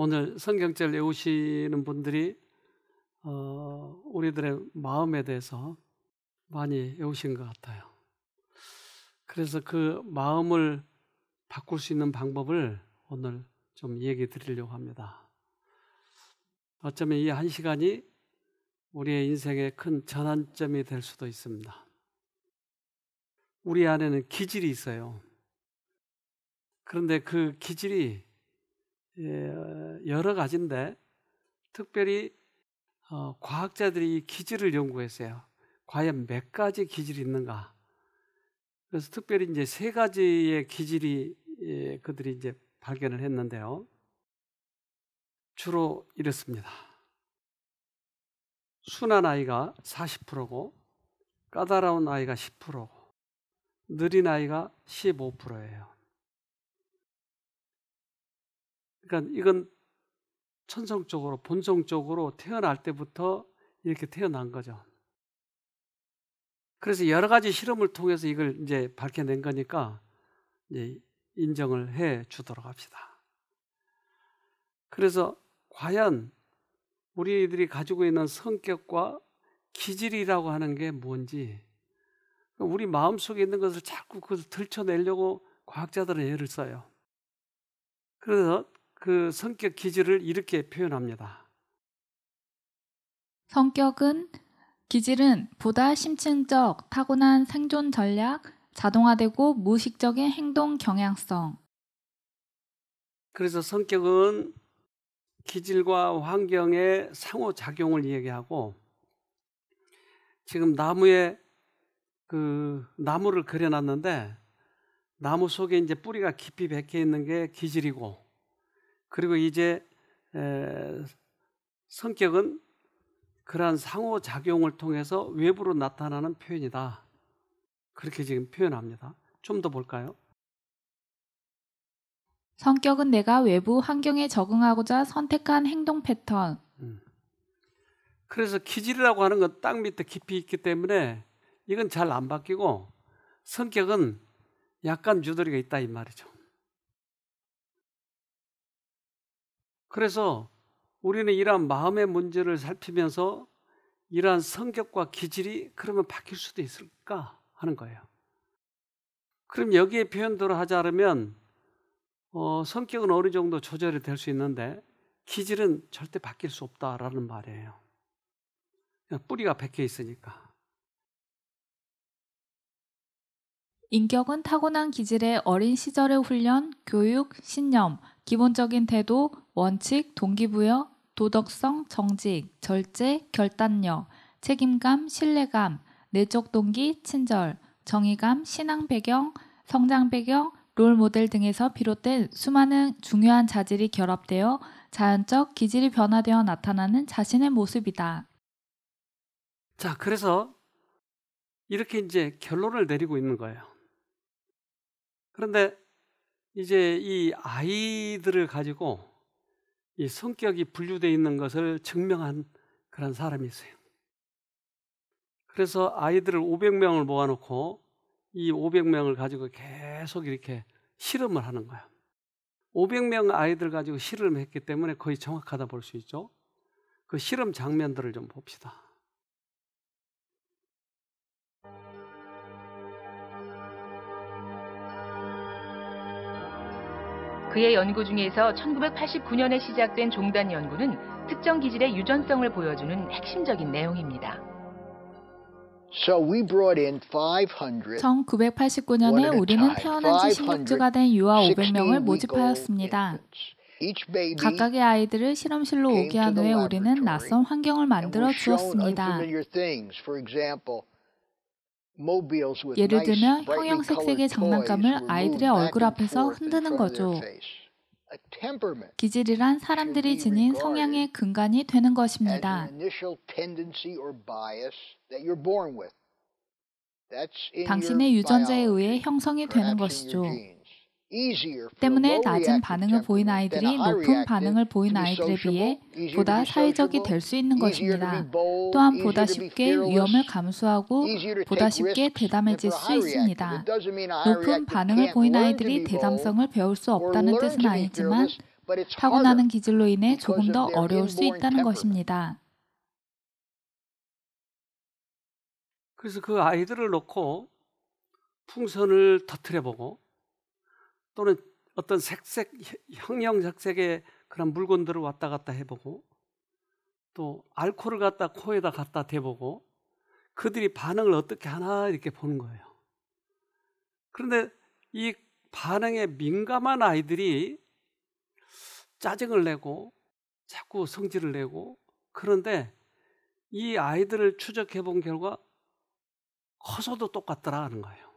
오늘 성경절 외우시는 분들이 우리들의 마음에 대해서 많이 외우신 것 같아요. 그래서 그 마음을 바꿀 수 있는 방법을 오늘 좀 얘기 드리려고 합니다. 어쩌면 이 한 시간이 우리의 인생의 큰 전환점이 될 수도 있습니다. 우리 안에는 기질이 있어요. 그런데 그 기질이 여러 가지인데 특별히 과학자들이 이 기질을 연구했어요. 과연 몇 가지 기질이 있는가? 그래서 특별히 이제 세 가지의 기질이 그들이 이제 발견을 했는데요. 주로 이렇습니다. 순한 아이가 40%고 까다로운 아이가 10%고 느린 아이가 15%예요. 그러니까 이건 천성적으로 본성적으로 태어날 때부터 이렇게 태어난 거죠. 그래서 여러 가지 실험을 통해서 이걸 이제 밝혀낸 거니까 이제 인정을 해 주도록 합시다. 그래서 과연 우리들이 가지고 있는 성격과 기질이라고 하는 게 뭔지, 우리 마음속에 있는 것을 자꾸 그것을 들춰내려고 과학자들은 애를 써요. 그래서 그 성격 기질을 이렇게 표현합니다. 기질은 보다 심층적, 타고난 생존 전략, 자동화되고 무의식적인 행동 경향성. 그래서 성격은 기질과 환경의 상호작용을 얘기하고, 지금 나무에 나무를 그려놨는데 나무 속에 이제 뿌리가 깊이 박혀 있는 게 기질이고, 그리고 이제 성격은 그러한 상호작용을 통해서 외부로 나타나는 표현이다. 그렇게 지금 표현합니다. 좀 더 볼까요? 성격은 내가 외부 환경에 적응하고자 선택한 행동 패턴. 그래서 기질이라고 하는 건 땅 밑에 깊이 있기 때문에 이건 잘 안 바뀌고, 성격은 약간 유도리가 있다 이 말이죠. 그래서 우리는 이러한 마음의 문제를 살피면서 이러한 성격과 기질이 그러면 바뀔 수도 있을까 하는 거예요. 그럼 여기에 표현대로 하자면 성격은 어느 정도 조절이 될 수 있는데 기질은 절대 바뀔 수 없다라는 말이에요. 그냥 뿌리가 박혀 있으니까. 인격은 타고난 기질의 어린 시절의 훈련, 교육, 신념, 기본적인 태도, 원칙, 동기부여, 도덕성, 정직, 절제, 결단력, 책임감, 신뢰감, 내적 동기, 친절, 정의감, 신앙 배경, 성장 배경, 롤 모델 등에서 비롯된 수많은 중요한 자질이 결합되어 자연적 기질이 변화되어 나타나는 자신의 모습이다. 자, 그래서 이렇게 이제 결론을 내리고 있는 거예요. 그런데 이제 이 아이들을 가지고 이 성격이 분류되어 있는 것을 증명한 그런 사람이 있어요. 그래서 아이들을 500명을 모아놓고 이 500명을 가지고 계속 이렇게 실험을 하는 거예요. 500명 아이들 가지고 실험을 했기 때문에 거의 정확하다 볼 수 있죠. 그 실험 장면들을 좀 봅시다. 그의 연구 중에서 1989년에 시작된 종단 연구는 특정 기질의 유전성을 보여주는 핵심적인 내용입니다. 1989년에 우리는 태어난 지 16주가 된 유아 500명을 모집하였습니다. 각각의 아이들을 실험실로 오게 한 후에 우리는 낯선 환경을 만들어 주었습니다. 예를 들면 형형색색의 장난감을 아이들의 얼굴 앞에서 흔드는 거죠. 기질이란 사람들이 지닌 성향의 근간이 되는 것입니다. 당신의 유전자에 의해 형성이 되는 것이죠. 때문에 낮은 반응을 보인 아이들이 높은 반응을 보인 아이들에 비해 보다 사회적이 될 수 있는 것입니다. 또한 보다 쉽게 위험을 감수하고 보다 쉽게 대담해질 수 있습니다. 높은 반응을 보인 아이들이 대담성을 배울 수 없다는 뜻은 아니지만 타고나는 기질로 인해 조금 더 어려울 수 있다는 것입니다. 그래서 그 아이들을 놓고 풍선을 터뜨려보고 또는 어떤 형형색색의 그런 물건들을 왔다 갔다 해보고 또 알코올을 갖다 코에다 갖다 대보고 그들이 반응을 어떻게 하나 이렇게 보는 거예요. 그런데 이 반응에 민감한 아이들이 짜증을 내고 자꾸 성질을 내고 그런데 이 아이들을 추적해 본 결과 커서도 똑같더라 하는 거예요.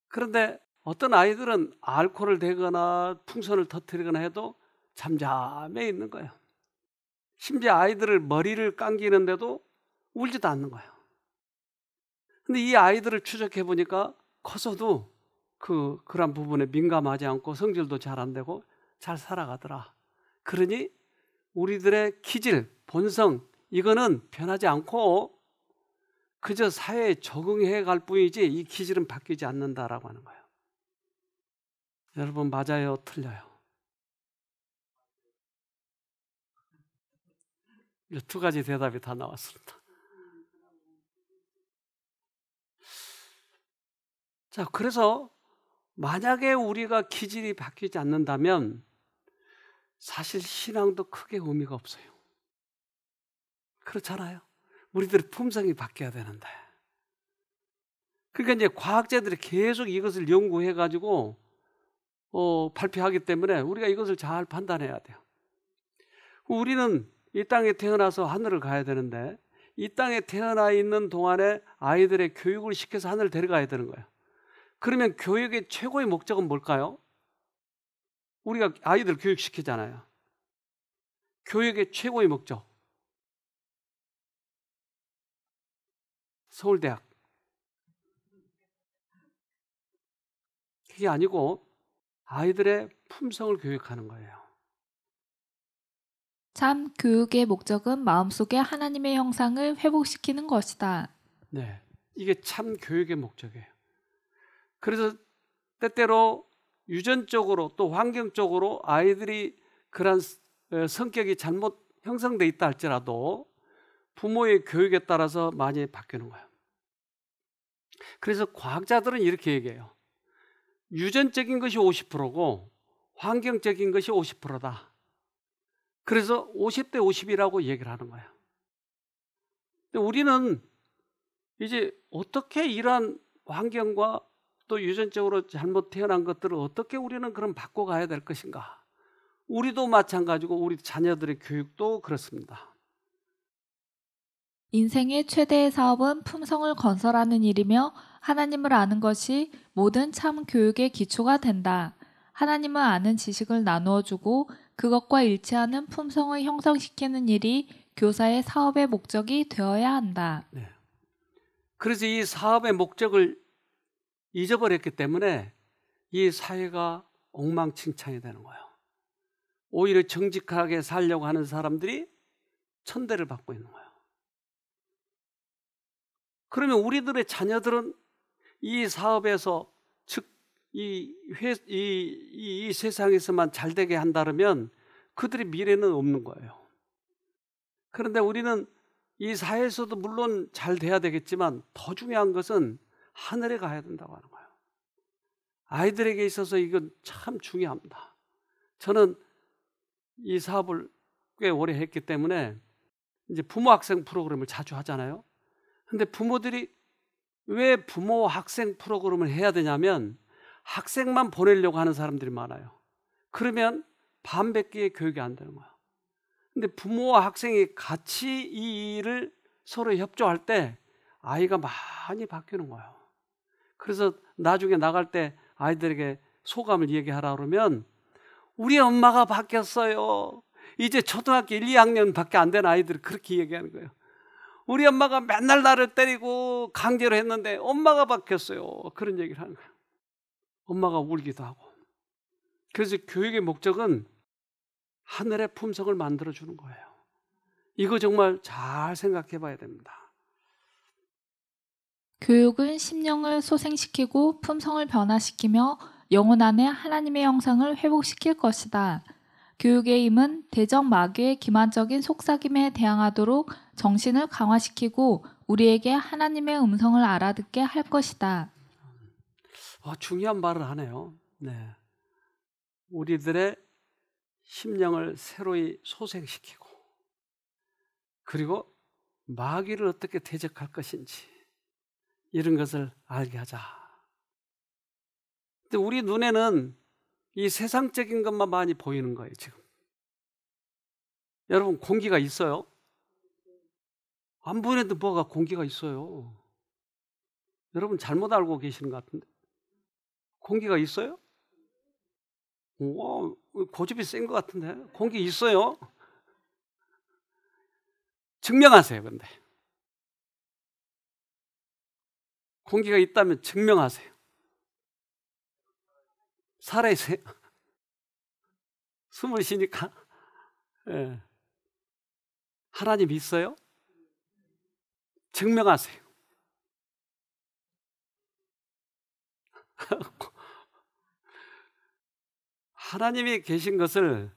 그런데 어떤 아이들은 알코올을 대거나 풍선을 터뜨리거나 해도 잠잠해 있는 거예요. 심지어 아이들을 머리를 감기는데도 울지도 않는 거예요. 근데 이 아이들을 추적해 보니까 커서도 그런 부분에 민감하지 않고 성질도 잘 안 되고 잘 살아가더라. 그러니 우리들의 기질, 본성 이거는 변하지 않고 그저 사회에 적응해 갈 뿐이지 이 기질은 바뀌지 않는다라고 하는 거예요. 여러분 맞아요? 틀려요? 이제 두 가지 대답이 다 나왔습니다. 자, 그래서 만약에 우리가 기질이 바뀌지 않는다면 사실 신앙도 크게 의미가 없어요. 그렇잖아요. 우리들의 품성이 바뀌어야 되는데. 그러니까 이제 과학자들이 계속 이것을 연구해가지고 발표하기 때문에 우리가 이것을 잘 판단해야 돼요. 우리는 이 땅에 태어나서 하늘을 가야 되는데 이 땅에 태어나 있는 동안에 아이들의 교육을 시켜서 하늘을 데려가야 되는 거예요. 그러면 교육의 최고의 목적은 뭘까요? 우리가 아이들 교육시키잖아요. 교육의 최고의 목적. 서울대학. 그게 아니고 아이들의 품성을 교육하는 거예요. 참 교육의 목적은 마음속에 하나님의 형상을 회복시키는 것이다. 네, 이게 참 교육의 목적이에요. 그래서 때때로 유전적으로 또 환경적으로 아이들이 그런 성격이 잘못 형성돼 있다 할지라도 부모의 교육에 따라서 많이 바뀌는 거예요. 그래서 과학자들은 이렇게 얘기해요. 유전적인 것이 50%고 환경적인 것이 50%다. 그래서 50대 50이라고 얘기를 하는 거예요. 근데 우리는 이제 어떻게 이러한 환경과 또 유전적으로 잘못 태어난 것들을 어떻게 우리는 그럼 바꿔가야 될 것인가? 우리도 마찬가지고 우리 자녀들의 교육도 그렇습니다. 인생의 최대의 사업은 품성을 건설하는 일이며 하나님을 아는 것이 모든 참 교육의 기초가 된다. 하나님을 아는 지식을 나누어주고 그것과 일치하는 품성을 형성시키는 일이 교사의 사업의 목적이 되어야 한다. 네. 그래서 이 사업의 목적을 잊어버렸기 때문에 이 사회가 엉망진창이 되는 거예요. 오히려 정직하게 살려고 하는 사람들이 천대를 받고 있는 거예요. 그러면 우리들의 자녀들은 이 사업에서 즉 이 세상에서만 잘 되게 한다면 그들의 미래는 없는 거예요. 그런데 우리는 이 사회에서도 물론 잘 돼야 되겠지만 더 중요한 것은 하늘에 가야 된다고 하는 거예요. 아이들에게 있어서 이건 참 중요합니다. 저는 이 사업을 꽤 오래 했기 때문에 이제 부모 학생 프로그램을 자주 하잖아요. 근데 부모들이 왜 부모 학생 프로그램을 해야 되냐면 학생만 보내려고 하는 사람들이 많아요. 그러면 반백기의 교육이 안 되는 거예요. 근데 부모와 학생이 같이 이 일을 서로 협조할 때 아이가 많이 바뀌는 거예요. 그래서 나중에 나갈 때 아이들에게 소감을 얘기하라 그러면 우리 엄마가 바뀌었어요. 이제 초등학교 1, 2학년밖에 안 된 아이들이 그렇게 얘기하는 거예요. 우리 엄마가 맨날 나를 때리고 강제로 했는데 엄마가 바뀌었어요. 그런 얘기를 하는 거예요. 엄마가 울기도 하고. 그래서 교육의 목적은 하늘의 품성을 만들어주는 거예요. 이거 정말 잘 생각해 봐야 됩니다. 교육은 심령을 소생시키고 품성을 변화시키며 영혼 안에 하나님의 형상을 회복시킬 것이다. 교육의 힘은 대적 마귀의 기만적인 속삭임에 대항하도록 정신을 강화시키고 우리에게 하나님의 음성을 알아듣게 할 것이다. 중요한 말을 하네요. 네. 우리들의 심령을 새로이 소생시키고, 그리고 마귀를 어떻게 대적할 것인지 이런 것을 알게 하자. 근데 우리 눈에는 이 세상적인 것만 많이 보이는 거예요, 지금. 여러분, 공기가 있어요? 안 보이는데 뭐가 공기가 있어요? 여러분 잘못 알고 계시는 것 같은데. 공기가 있어요? 오, 고집이 센 것 같은데. 공기 있어요? 증명하세요, 근데. 공기가 있다면 증명하세요. 살아있어요? 숨을 쉬니까. 네. 하나님 있어요? 증명하세요. 하나님이 계신 것을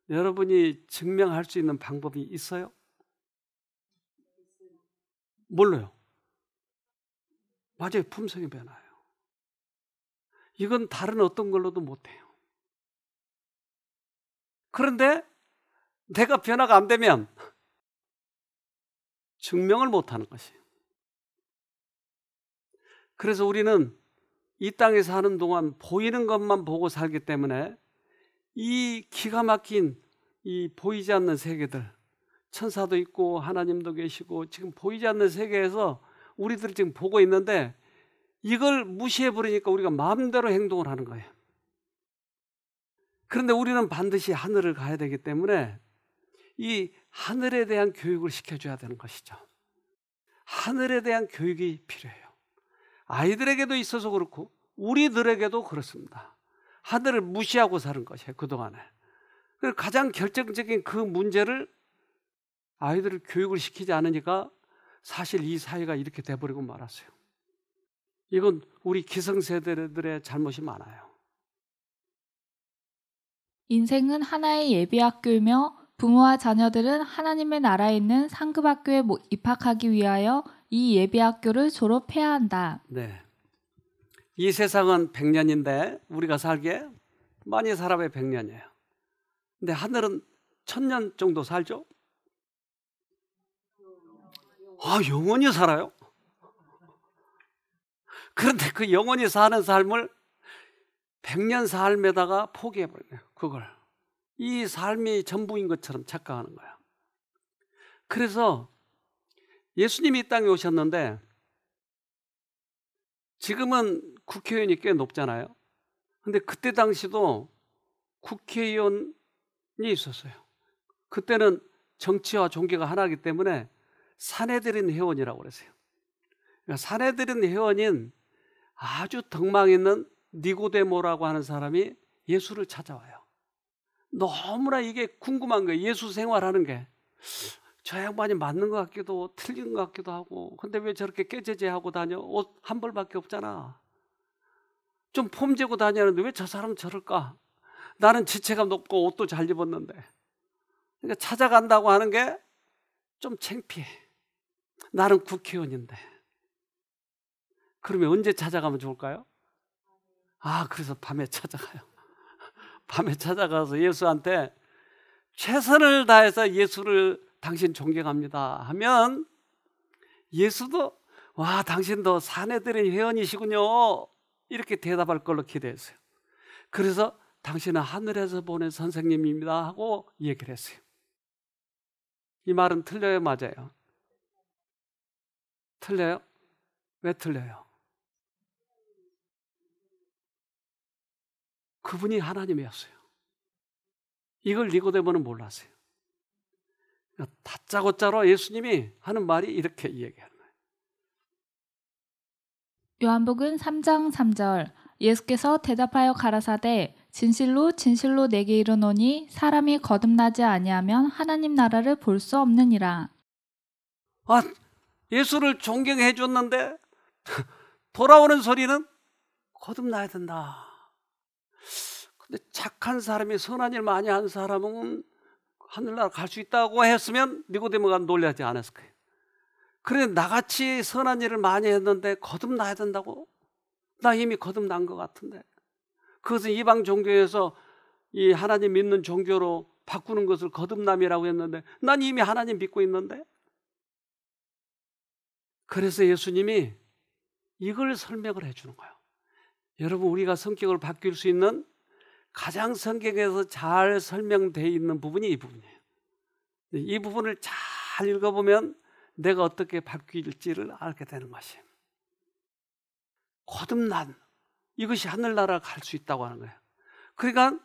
여러분이 증명할 수 있는 방법이 있어요? 뭘로요? 맞아요. 품성이 변화요. 이건 다른 어떤 걸로도 못해요. 그런데 내가 변화가 안 되면 증명을 못하는 것이에요. 그래서 우리는 이 땅에 사는 동안 보이는 것만 보고 살기 때문에 이 기가 막힌 이 보이지 않는 세계들, 천사도 있고 하나님도 계시고 지금 보이지 않는 세계에서 우리들이 지금 보고 있는데 이걸 무시해버리니까 우리가 마음대로 행동을 하는 거예요. 그런데 우리는 반드시 하늘을 가야 되기 때문에 이 하늘에 대한 교육을 시켜줘야 되는 것이죠. 하늘에 대한 교육이 필요해요. 아이들에게도 있어서 그렇고 우리들에게도 그렇습니다. 하늘을 무시하고 사는 것이에요, 그동안에. 가장 결정적인 그 문제를 아이들을 교육을 시키지 않으니까 사실 이 사회가 이렇게 돼버리고 말았어요. 이건 우리 기성세대들의 잘못이 많아요. 인생은 하나의 예비학교이며 부모와 자녀들은 하나님의 나라에 있는 상급학교에 입학하기 위하여 이 예비학교를 졸업해야 한다. 네. 이 세상은 100년인데 우리가 살기에 많이 살아봐야 100년이에요. 근데 하늘은 1000년 정도 살죠? 영원히 살아요? 그런데 그 영원히 사는 삶을 100년 삶에다가 포기해버려요. 그걸. 이 삶이 전부인 것처럼 착각하는 거야. 그래서 예수님이 이 땅에 오셨는데 지금은 국회의원이 꽤 높잖아요. 근데 그때 당시도 국회의원이 있었어요. 그때는 정치와 종교가 하나이기 때문에 사내들인 회원이라고 그랬어요. 그러니까 사내들인 회원인 아주 덕망 있는 니고데모라고 하는 사람이 예수를 찾아와요. 너무나 이게 궁금한 거예요. 예수 생활하는 게. 저 양반이 맞는 것 같기도 틀린 것 같기도 하고, 근데 왜 저렇게 깨제제하고 다녀? 옷 한 벌밖에 없잖아. 좀 폼재고 다니는데 왜 저 사람은 저럴까? 나는 지체가 높고 옷도 잘 입었는데. 그러니까 찾아간다고 하는 게 좀 창피해. 나는 국회의원인데. 그러면 언제 찾아가면 좋을까요? 그래서 밤에 찾아가요. 밤에 찾아가서 예수한테 최선을 다해서 예수를 당신 존경합니다 하면 예수도 당신도 사내들의 회원이시군요 이렇게 대답할 걸로 기대했어요. 그래서 당신은 하늘에서 보낸 선생님입니다 하고 얘기를 했어요. 이 말은 틀려요, 맞아요? 틀려요? 왜 틀려요? 그분이 하나님이었어요. 이걸 니고데모는 몰랐어요. 다짜고짜로 예수님이 하는 말이 이렇게 얘기하는 거예요. 요한복음 3장 3절 예수께서 대답하여 가라사대 진실로 진실로 내게 이르노니 사람이 거듭나지 아니하면 하나님 나라를 볼 수 없느니라. 예수를 존경해 줬는데 돌아오는 소리는 거듭나야 된다. 근데 착한 사람이, 선한 일 많이 한 사람은 하늘나라 갈 수 있다고 했으면 니고데모가 놀라지 않았을 거예요. 그래, 나같이 선한 일을 많이 했는데 거듭나야 된다고? 나 이미 거듭난 것 같은데. 그것은 이방 종교에서 이 하나님 믿는 종교로 바꾸는 것을 거듭남이라고 했는데 난 이미 하나님 믿고 있는데. 그래서 예수님이 이걸 설명을 해주는 거예요. 여러분, 우리가 성격을 바뀔 수 있는 가장 성경에서 잘 설명되어 있는 부분이 이 부분이에요. 이 부분을 잘 읽어보면 내가 어떻게 바뀔지를 알게 되는 것이에요. 거듭난, 이것이 하늘나라 갈 수 있다고 하는 거예요. 그러니까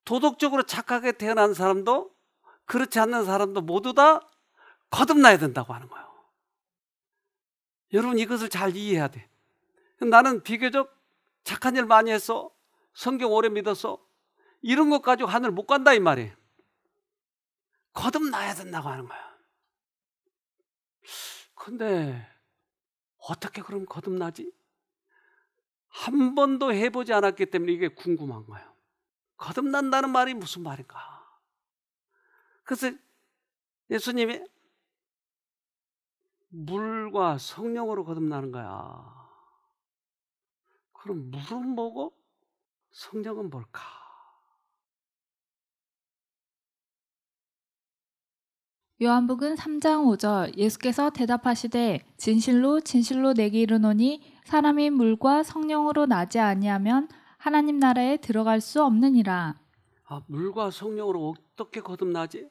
도덕적으로 착하게 태어난 사람도 그렇지 않는 사람도 모두 다 거듭나야 된다고 하는 거예요. 여러분, 이것을 잘 이해해야 돼. 나는 비교적 착한 일 많이 했어, 성경 오래 믿었어, 이런 것 가지고 하늘 못 간다 이 말이에요. 거듭나야 된다고 하는 거야. 근데 어떻게 그럼 거듭나지? 한 번도 해보지 않았기 때문에 이게 궁금한 거예요. 거듭난다는 말이 무슨 말인가? 그래서 예수님이 물과 성령으로 거듭나는 거야. 그럼 물은 뭐고 성령은 뭘까? 요한복음 3장 5절 예수께서 대답하시되 진실로 진실로 내게 이르노니 사람이 물과 성령으로 나지 아니하면 하나님 나라에 들어갈 수 없느니라. 물과 성령으로 어떻게 거듭나지?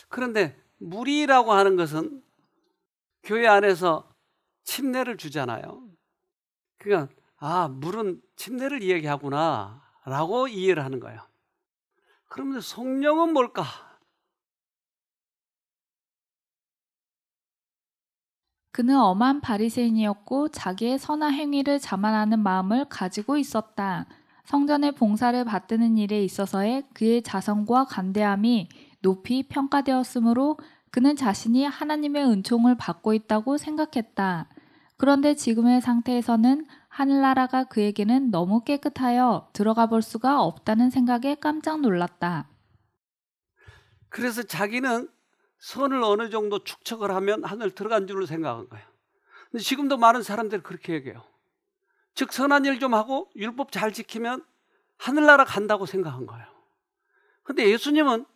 그런데 물이라고 하는 것은 교회 안에서 침례를 주잖아요. 그러니까 물은 침례를 이야기하구나 라고 이해를 하는 거예요. 그러면 성령은 뭘까? 그는 엄한 바리새인이었고 자기의 선한 행위를 자만하는 마음을 가지고 있었다. 성전의 봉사를 받드는 일에 있어서의 그의 자성과 간대함이 높이 평가되었으므로 그는 자신이 하나님의 은총을 받고 있다고 생각했다. 그런데 지금의 상태에서는 하늘나라가 그에게는 너무 깨끗하여 들어가 볼 수가 없다는 생각에 깜짝 놀랐다. 그래서 자기는 선을 어느 정도 축적을 하면 하늘 들어간 줄로 생각한 거예요. 근데 지금도 많은 사람들이 그렇게 얘기해요. 즉 선한 일 좀 하고 율법 잘 지키면 하늘나라 간다고 생각한 거예요. 근데 예수님은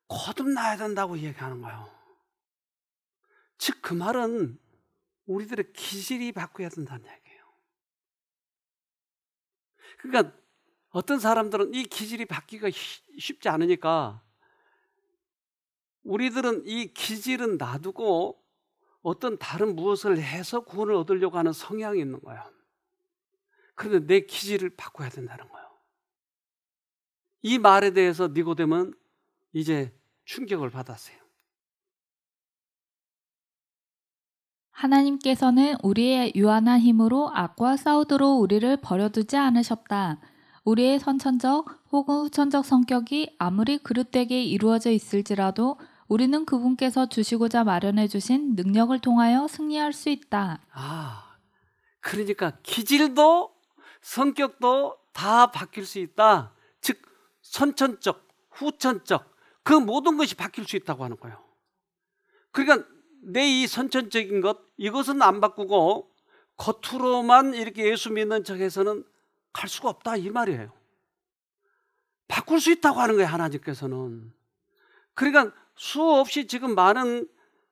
거듭나야 된다고 얘기하는 거예요. 즉 그 말은 우리들의 기질이 바뀌어야 된다는 얘기예요. 그러니까 어떤 사람들은 이 기질이 바뀌기가 쉽지 않으니까 우리들은 이 기질은 놔두고 어떤 다른 무엇을 해서 구원을 얻으려고 하는 성향이 있는 거예요. 그런데 내 기질을 바꿔야 된다는 거예요. 이 말에 대해서 니고데모는 이제 충격을 받았어요. 하나님께서는 우리의 유한한 힘으로 악과 싸우도록 우리를 버려두지 않으셨다. 우리의 선천적 혹은 후천적 성격이 아무리 그릇되게 이루어져 있을지라도 우리는 그분께서 주시고자 마련해 주신 능력을 통하여 승리할 수 있다. 그러니까 기질도 성격도 다 바뀔 수 있다. 즉 선천적, 후천적 그 모든 것이 바뀔 수 있다고 하는 거예요. 그러니까 내 이 선천적인 것 이것은 안 바꾸고 겉으로만 이렇게 예수 믿는 척해서는 갈 수가 없다 이 말이에요. 바꿀 수 있다고 하는 거예요, 하나님께서는. 그러니까 수없이 지금 많은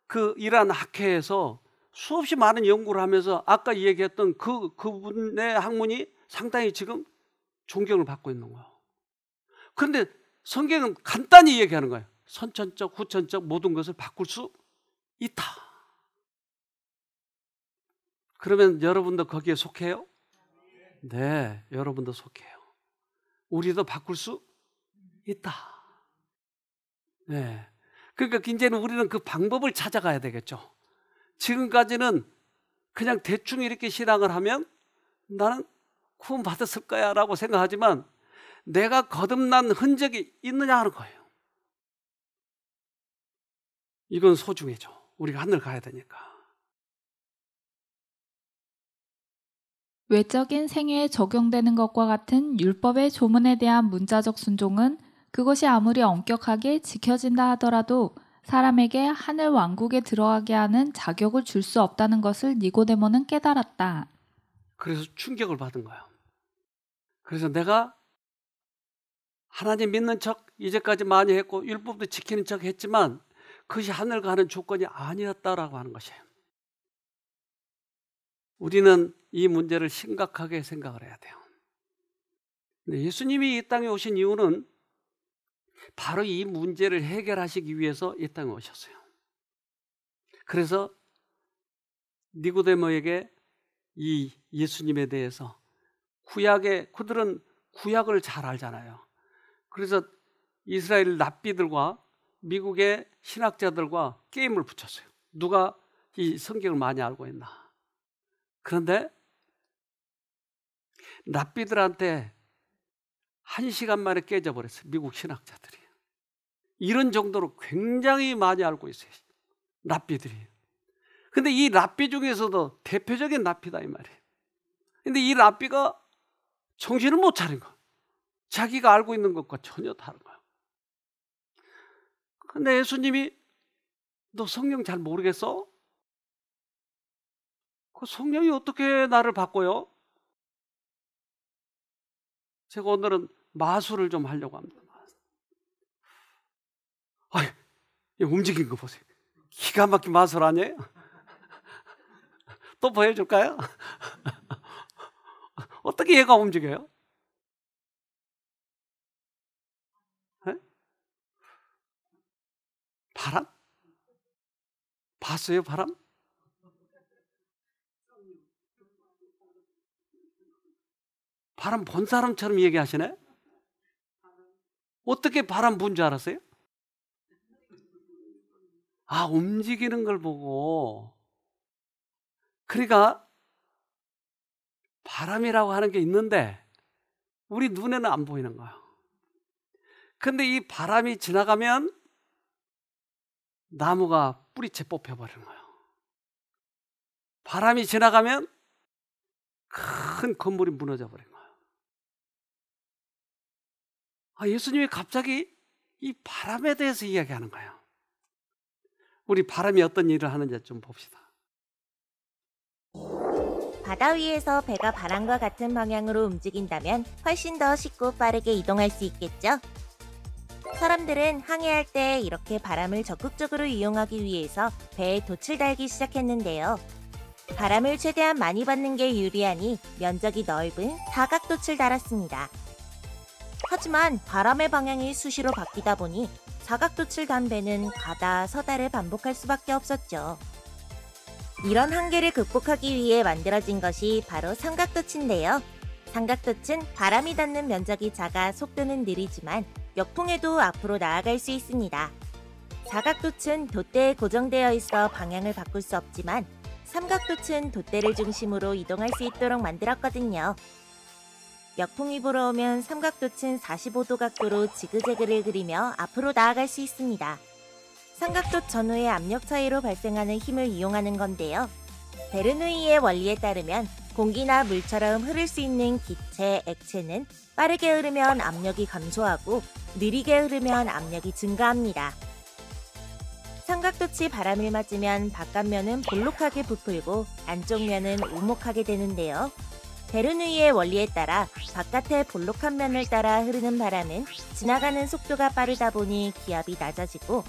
그 이란 학회에서 수없이 많은 연구를 하면서 아까 얘기했던 그분의 학문이 상당히 지금 존경을 받고 있는 거예요. 그런데 성경은 간단히 얘기하는 거예요. 선천적, 후천적 모든 것을 바꿀 수 있다. 그러면 여러분도 거기에 속해요? 네, 여러분도 속해요. 우리도 바꿀 수 있다. 네. 그러니까 이제는 우리는 그 방법을 찾아가야 되겠죠. 지금까지는 그냥 대충 이렇게 신앙을 하면 나는 구원 받았을 거야 라고 생각하지만 내가 거듭난 흔적이 있느냐 하는 거예요. 이건 소중해져. 우리가 하늘 가야 되니까. 외적인 생애에 적용되는 것과 같은 율법의 조문에 대한 문자적 순종은 그것이 아무리 엄격하게 지켜진다 하더라도 사람에게 하늘 왕국에 들어가게 하는 자격을 줄 수 없다는 것을 니고데모는 깨달았다. 그래서 충격을 받은 거예요. 그래서 내가 하나님 믿는 척 이제까지 많이 했고 율법도 지키는 척 했지만 그것이 하늘 가는 조건이 아니었다라고 하는 것이에요. 우리는 이 문제를 심각하게 생각을 해야 돼요. 예수님이 이 땅에 오신 이유는 바로 이 문제를 해결하시기 위해서 이 땅에 오셨어요. 그래서 니고데모에게 이 예수님에 대해서 그들은 구약을 잘 알잖아요. 그래서 이스라엘 랍비들과 미국의 신학자들과 게임을 붙였어요. 누가 이 성경을 많이 알고 있나. 그런데 랍비들한테 1시간 만에 깨져버렸어요. 미국 신학자들이. 이런 정도로 굉장히 많이 알고 있어요. 랍비들이. 근데 이 랍비 중에서도 대표적인 랍비다 이 말이에요. 근데 이 랍비가 정신을 못 차린 거예요. 자기가 알고 있는 것과 전혀 다른 거예요. 근데 예수님이 너 성령 잘 모르겠어? 그 성령이 어떻게 나를 바꿔요? 제가 오늘은 마술을 좀 하려고 합니다. 움직인 거 보세요. 기가 막힌 마술 아니에요? 또 보여줄까요? 어떻게 얘가 움직여요? 네? 바람? 봤어요, 바람? 바람 본 사람처럼 얘기하시네? 어떻게 바람 본 줄 알았어요? 움직이는 걸 보고. 그러니까 바람이라고 하는 게 있는데 우리 눈에는 안 보이는 거예요. 근데 이 바람이 지나가면 나무가 뿌리채 뽑혀버리는 거예요. 바람이 지나가면 큰 건물이 무너져 버린 거예요. 예수님이 갑자기 이 바람에 대해서 이야기하는 거예요. 우리 바람이 어떤 일을 하는지 좀 봅시다. 바다 위에서 배가 바람과 같은 방향으로 움직인다면 훨씬 더 쉽고 빠르게 이동할 수 있겠죠? 사람들은 항해할 때 이렇게 바람을 적극적으로 이용하기 위해서 배에 돛을 달기 시작했는데요. 바람을 최대한 많이 받는 게 유리하니 면적이 넓은 사각돛을 달았습니다. 하지만 바람의 방향이 수시로 바뀌다 보니 사각돛을 단 배는 가다 서다를 반복할 수밖에 없었죠. 이런 한계를 극복하기 위해 만들어진 것이 바로 삼각돛인데요. 삼각돛은 바람이 닿는 면적이 작아 속도는 느리지만 역풍에도 앞으로 나아갈 수 있습니다. 사각돛은 돛대에 고정되어 있어 방향을 바꿀 수 없지만 삼각돛은 돛대를 중심으로 이동할 수 있도록 만들었거든요. 역풍이 불어오면 삼각돛은 45도 각도로 지그재그를 그리며 앞으로 나아갈 수 있습니다. 삼각돛 전후의 압력 차이로 발생하는 힘을 이용하는 건데요. 베르누이의 원리에 따르면 공기나 물처럼 흐를 수 있는 기체, 액체는 빠르게 흐르면 압력이 감소하고 느리게 흐르면 압력이 증가합니다. 삼각돛이 바람을 맞으면 바깥면은 볼록하게 부풀고 안쪽 면은 오목하게 되는데요. 베르누이의 원리에 따라 바깥의 볼록한 면을 따라 흐르는 바람은 지나가는 속도가 빠르다 보니 기압이 낮아지고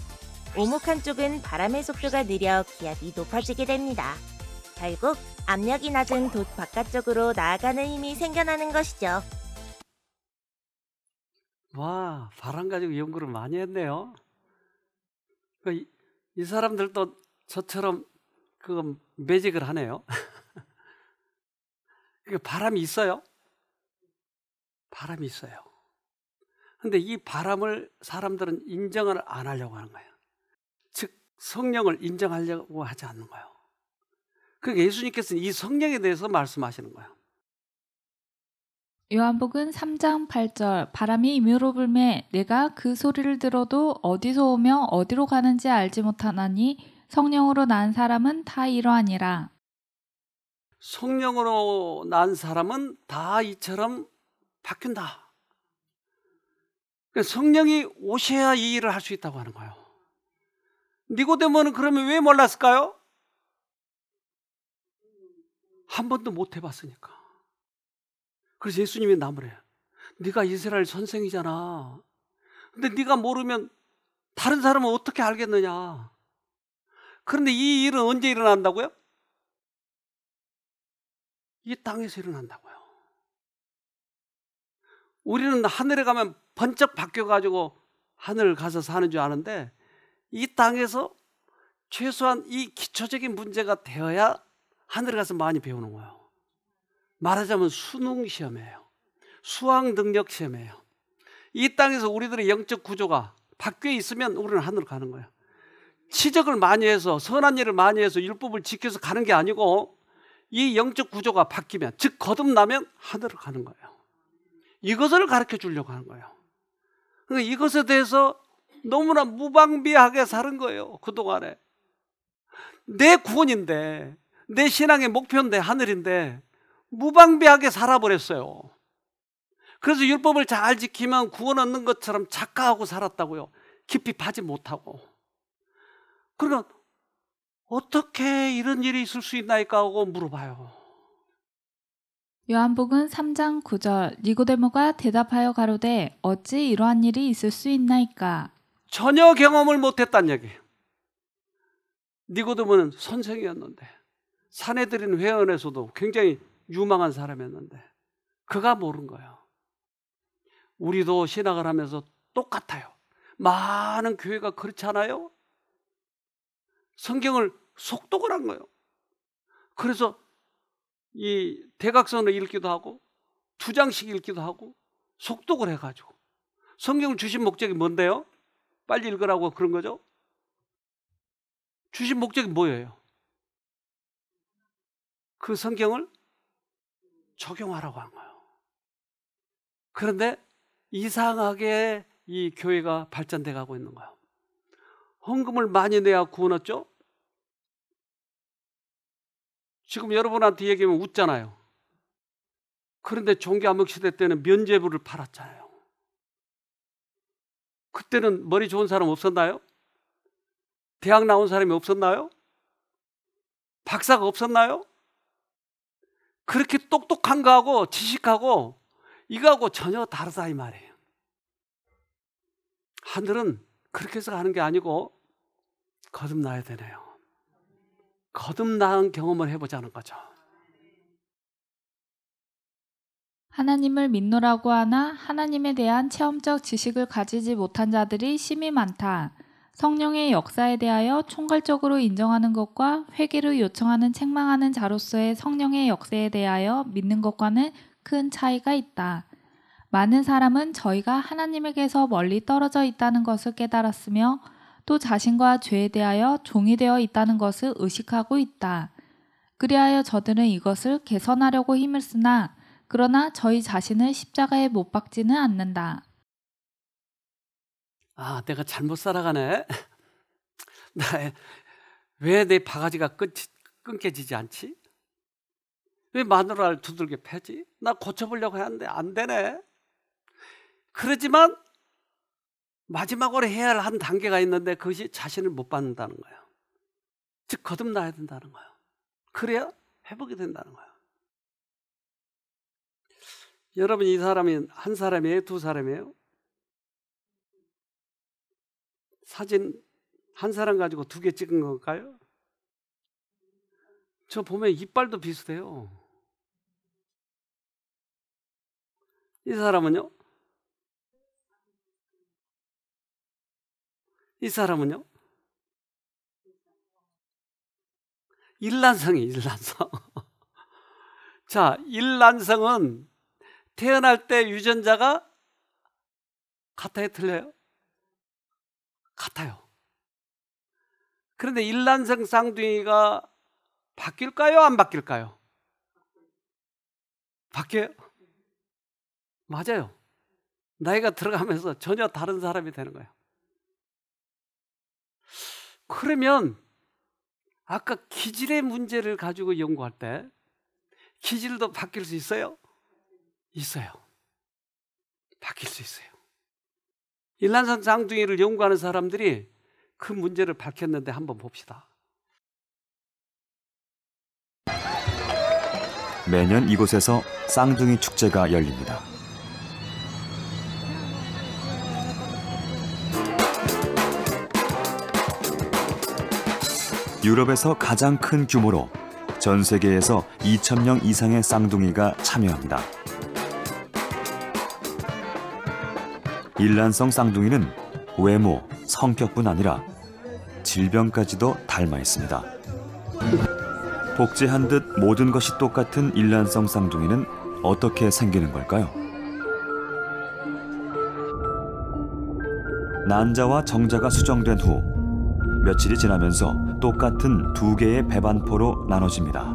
오목한 쪽은 바람의 속도가 느려 기압이 높아지게 됩니다. 결국 압력이 낮은 돛 바깥쪽으로 나아가는 힘이 생겨나는 것이죠. 와, 바람 가지고 연구를 많이 했네요. 이 사람들도 저처럼 그거 매직을 하네요. 바람이 있어요? 바람이 있어요. 근데 이 바람을 사람들은 인정을 안 하려고 하는 거예요. 즉 성령을 인정하려고 하지 않는 거예요. 그러니까 예수님께서는 이 성령에 대해서 말씀하시는 거예요. 요한복음 3장 8절 바람이 임의로 불매 내가 그 소리를 들어도 어디서 오며 어디로 가는지 알지 못하나니 성령으로 난 사람은 다 이러하니라. 성령으로 난 사람은 다 이처럼 바뀐다. 성령이 오셔야 이 일을 할 수 있다고 하는 거예요. 니고데모는 그러면 왜 몰랐을까요? 한 번도 못 해봤으니까. 그래서 예수님이 나무래요. 네가 이스라엘 선생이잖아. 근데 네가 모르면 다른 사람은 어떻게 알겠느냐. 그런데 이 일은 언제 일어난다고요? 이 땅에서 일어난다고요. 우리는 하늘에 가면 번쩍 바뀌어가지고 하늘 가서 사는 줄 아는데 이 땅에서 최소한 이 기초적인 문제가 되어야 하늘에 가서 많이 배우는 거예요. 말하자면 수능 시험이에요. 수학 능력 시험이에요. 이 땅에서 우리들의 영적 구조가 바뀌어 있으면 우리는 하늘로 가는 거예요. 치적을 많이 해서 선한 일을 많이 해서 율법을 지켜서 가는 게 아니고 이 영적 구조가 바뀌면, 즉 거듭나면 하늘로 가는 거예요. 이것을 가르쳐 주려고 하는 거예요. 그러니까 이것에 대해서 너무나 무방비하게 사는 거예요. 그동안에 내 구원인데, 내 신앙의 목표인데, 하늘인데 무방비하게 살아버렸어요. 그래서 율법을 잘 지키면 구원 얻는 것처럼 착각하고 살았다고요. 깊이 파지 못하고. 그러면 어떻게 이런 일이 있을 수 있나이까 하고 물어봐요. 요한복음 3장 9절 니고데모가 대답하여 가로되 어찌 이러한 일이 있을 수 있나이까. 전혀 경험을 못했다는 얘기예요. 니고데모는 선생이었는데, 사내들인 회원에서도 굉장히 유망한 사람이었는데 그가 모른 거예요. 우리도 신학을 하면서 똑같아요. 많은 교회가 그렇지 않아요? 성경을 속독을 한 거예요. 그래서 이 대각선을 읽기도 하고 2장씩 읽기도 하고 속독을 해가지고 성경을 주신 목적이 뭔데요? 빨리 읽으라고 그런 거죠? 주신 목적이 뭐예요? 그 성경을 적용하라고 한 거예요. 그런데 이상하게 이 교회가 발전돼 가고 있는 거예요. 헌금을 많이 내야 구원 얻죠? 지금 여러분한테 얘기하면 웃잖아요. 그런데 종교암흑 시대 때는 면죄부를 팔았잖아요. 그때는 머리 좋은 사람 없었나요? 대학 나온 사람이 없었나요? 박사가 없었나요? 그렇게 똑똑한 거하고 지식하고 이거하고 전혀 다르다 이 말이에요. 하늘은 그렇게 해서 가는 게 아니고 거듭나야 되네요. 거듭난 경험을 해보자는 거죠. 하나님을 믿노라고 하나 하나님에 대한 체험적 지식을 가지지 못한 자들이 심히 많다. 성령의 역사에 대하여 총괄적으로 인정하는 것과 회개를 요청하는 책망하는 자로서의 성령의 역사에 대하여 믿는 것과는 큰 차이가 있다. 많은 사람은 저희가 하나님에게서 멀리 떨어져 있다는 것을 깨달았으며 또 자신과 죄에 대하여 종이 되어 있다는 것을 의식하고 있다. 그리하여 저들은 이것을 개선하려고 힘을 쓰나 그러나 저희 자신을 십자가에 못 박지는 않는다. 아, 내가 잘못 살아가네. 왜 내 바가지가 끊겨지지 않지? 왜 마누라를 두들겨 패지? 나 고쳐보려고 하는데 안 되네. 그러지만 마지막으로 해야 할 한 단계가 있는데 그것이 자신을 못 받는다는 거예요. 즉 거듭나야 된다는 거예요. 그래야 회복이 된다는 거예요. 여러분, 이 사람이 한 사람이에요? 두 사람이에요? 사진 한 사람 가지고 2개 찍은 걸까요? 저 보면 이빨도 비슷해요. 이 사람은요? 이 사람은요? 일란성이 일란성. 자, 일란성은 태어날 때 유전자가 같아요, 틀려요? 같아요. 그런데 일란성 쌍둥이가 바뀔까요? 안 바뀔까요? 바뀌어요? 맞아요. 나이가 들어가면서 전혀 다른 사람이 되는 거예요. 그러면 아까 기질의 문제를 가지고 연구할 때 기질도 바뀔 수 있어요? 있어요. 바뀔 수 있어요. 일란성 쌍둥이를 연구하는 사람들이 그 문제를 밝혔는데 한번 봅시다. 매년 이곳에서 쌍둥이 축제가 열립니다. 유럽에서 가장 큰 규모로 전 세계에서 2,000명 이상의 쌍둥이가 참여합니다. 일란성 쌍둥이는 외모, 성격뿐 아니라 질병까지도 닮아 있습니다. 복제한 듯 모든 것이 똑같은 일란성 쌍둥이는 어떻게 생기는 걸까요? 난자와 정자가 수정된 후 며칠이 지나면서 똑같은 두 개의 배반포로 나눠집니다.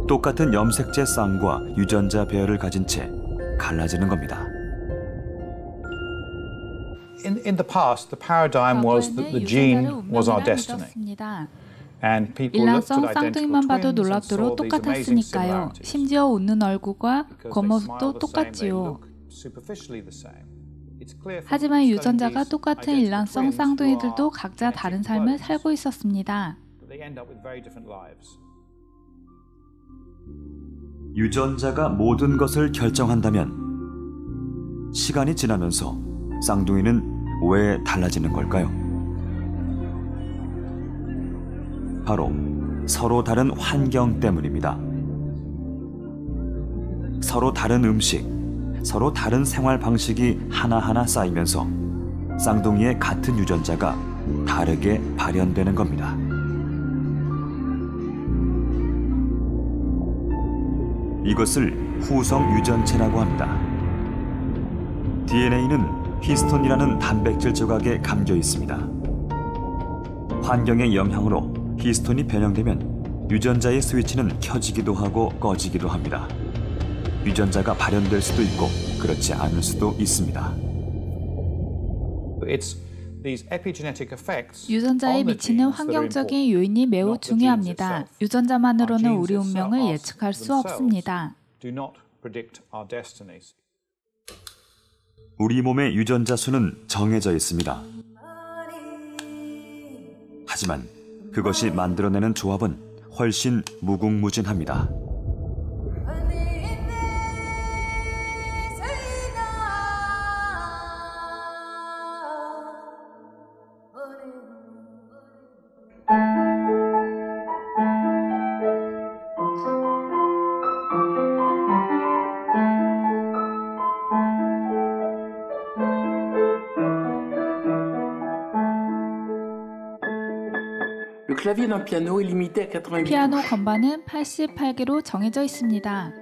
똑같은 염색체 쌍과 유전자 배열을 가진 채 갈라지는 겁니다. In the past, the paradigm was that the gene was our destiny. And people looked at 일란성 identical 쌍둥이만 봐도 twins and 놀랍도록 saw these amazing 똑같았으니까요. similarities. 심지어 웃는 얼굴과 Because they 겉모습도 smile the same, they 똑같지요. look superficially the same. It's clear from 하지만 studying 유전자가 these 똑같은 identical 일란성 twins who 쌍둥이들도 are 각자 다른 genetic 삶을 clones, 살고 있었습니다. that they end up with very different lives. 유전자가 모든 것을 결정한다면 시간이 지나면서 쌍둥이는 왜 달라지는 걸까요? 바로 서로 다른 환경 때문입니다. 서로 다른 음식, 서로 다른 생활 방식이 하나하나 쌓이면서 쌍둥이의 같은 유전자가 다르게 발현되는 겁니다. 이것을 후성 유전체라고 합니다. DNA는 히스톤이라는 단백질 조각에 감겨 있습니다. 환경의 영향으로 히스톤이 변형되면 유전자의 스위치는 켜지기도 하고 꺼지기도 합니다. 유전자가 발현될 수도 있고 그렇지 않을 수도 있습니다. It's these epigenetic effects 유전자에 on the 미치는 genes that are 환경적인 important. 요인이 매우 not the genes 중요합니다. itself. 유전자만으로는 Our 우리 genes 운명을 itself 예측할 수 themselves 없습니다. do not predict our destinies. 우리 몸의 유전자 수는 정해져 있습니다. 하지만 그것이 만들어내는 조합은 훨씬 무궁무진합니다. 피아노 건반은 88개로 정해져 있습니다.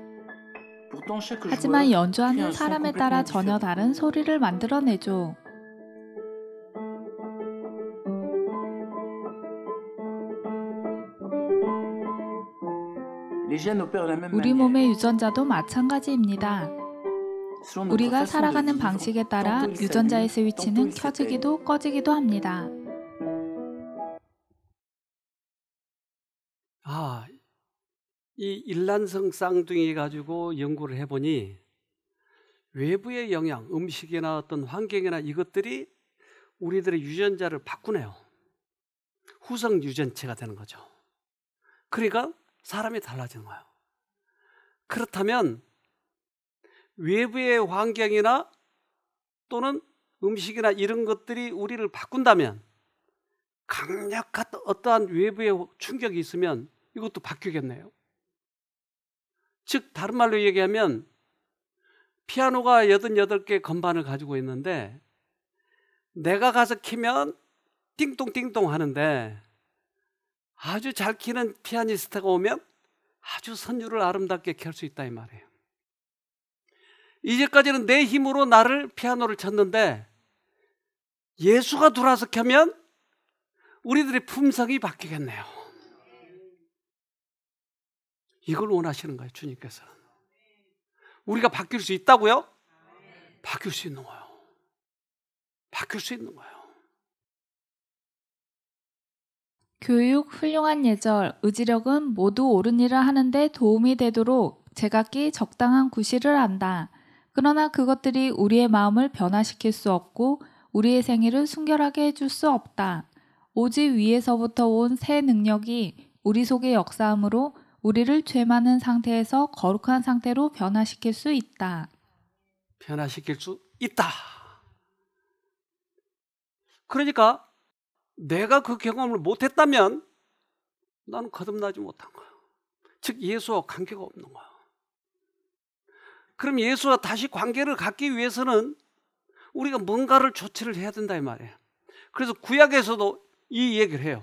하지만 연주하는 사람에 따라 전혀 다른 소리를 만들어내죠. 우리 몸의 유전자도 마찬가지입니다. 우리가 살아가는 방식에 따라 유전자의 스위치는 켜지기도 꺼지기도 합니다. 이 일란성 쌍둥이 가지고 연구를 해보니 외부의 영향, 음식이나 어떤 환경이나 이것들이 우리들의 유전자를 바꾸네요. 후성 유전체가 되는 거죠. 그러니까 사람이 달라지는 거예요. 그렇다면 외부의 환경이나 또는 음식이나 이런 것들이 우리를 바꾼다면 강력한 어떠한 외부의 충격이 있으면 이것도 바뀌겠네요. 즉 다른 말로 얘기하면 피아노가 88개 건반을 가지고 있는데 내가 가서 키면 띵동띵동 하는데 아주 잘 키는 피아니스트가 오면 아주 선율을 아름답게 켤 수 있다 이 말이에요. 이제까지는 내 힘으로 나를 피아노를 쳤는데 예수가 들어와서 켜면 우리들의 품성이 바뀌겠네요. 이걸 원하시는 거예요, 주님께서는. 우리가 바뀔 수 있다고요? 바뀔 수 있는 거예요. 바뀔 수 있는 거예요. 교육, 훌륭한 예절, 의지력은 모두 옳은 일을 하는데 도움이 되도록 제각기 적당한 구실을 안다. 그러나 그것들이 우리의 마음을 변화시킬 수 없고 우리의 생애를 순결하게 해줄 수 없다. 오직 위에서부터 온 새 능력이 우리 속에 역사함으로 우리를 죄 많은 상태에서 거룩한 상태로 변화시킬 수 있다. 변화시킬 수 있다. 그러니까 내가 그 경험을 못했다면 나는 거듭나지 못한 거야. 즉 예수와 관계가 없는 거야. 그럼 예수와 다시 관계를 갖기 위해서는 우리가 뭔가를 조치를 해야 된다 이 말이에요. 그래서 구약에서도 이 얘기를 해요.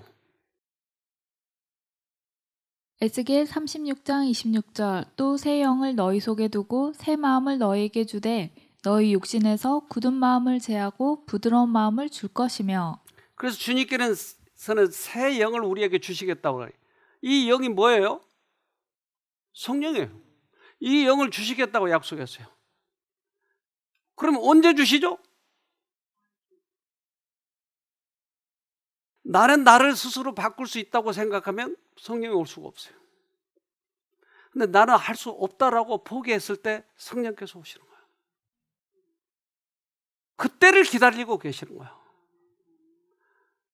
에스겔 36장 26절 또 새 영을 너희 속에 두고 새 마음을 너희에게 주되 너희 육신에서 굳은 마음을 제하고 부드러운 마음을 줄 것이며. 그래서 주님께서는 새 영을 우리에게 주시겠다고 해요. 이 영이 뭐예요? 성령이에요. 이 영을 주시겠다고 약속했어요. 그럼 언제 주시죠? 나는 나를 스스로 바꿀 수 있다고 생각하면 성령이 올 수가 없어요. 근데 나는 할 수 없다라고 포기했을 때 성령께서 오시는 거예요. 그때를 기다리고 계시는 거예요.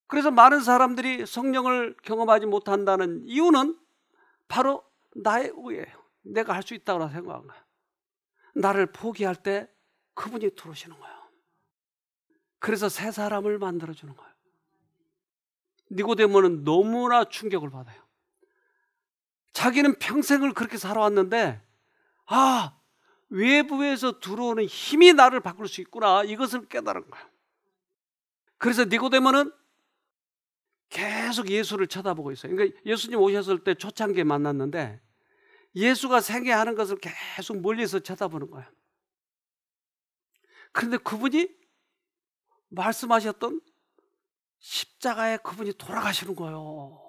그래서 많은 사람들이 성령을 경험하지 못한다는 이유는 바로 나의 의예요. 내가 할 수 있다고 생각한 거예요. 나를 포기할 때 그분이 들어오시는 거예요. 그래서 새 사람을 만들어주는 거예요. 니고데모는 너무나 충격을 받아요. 자기는 평생을 그렇게 살아왔는데 외부에서 들어오는 힘이 나를 바꿀 수 있구나, 이것을 깨달은 거예요. 그래서 니고데모는 계속 예수를 쳐다보고 있어요. 그러니까 예수님 오셨을 때 초창기에 만났는데 예수가 생애하는 것을 계속 멀리서 쳐다보는 거예요. 그런데 그분이 말씀하셨던 십자가에 그분이 돌아가시는 거예요.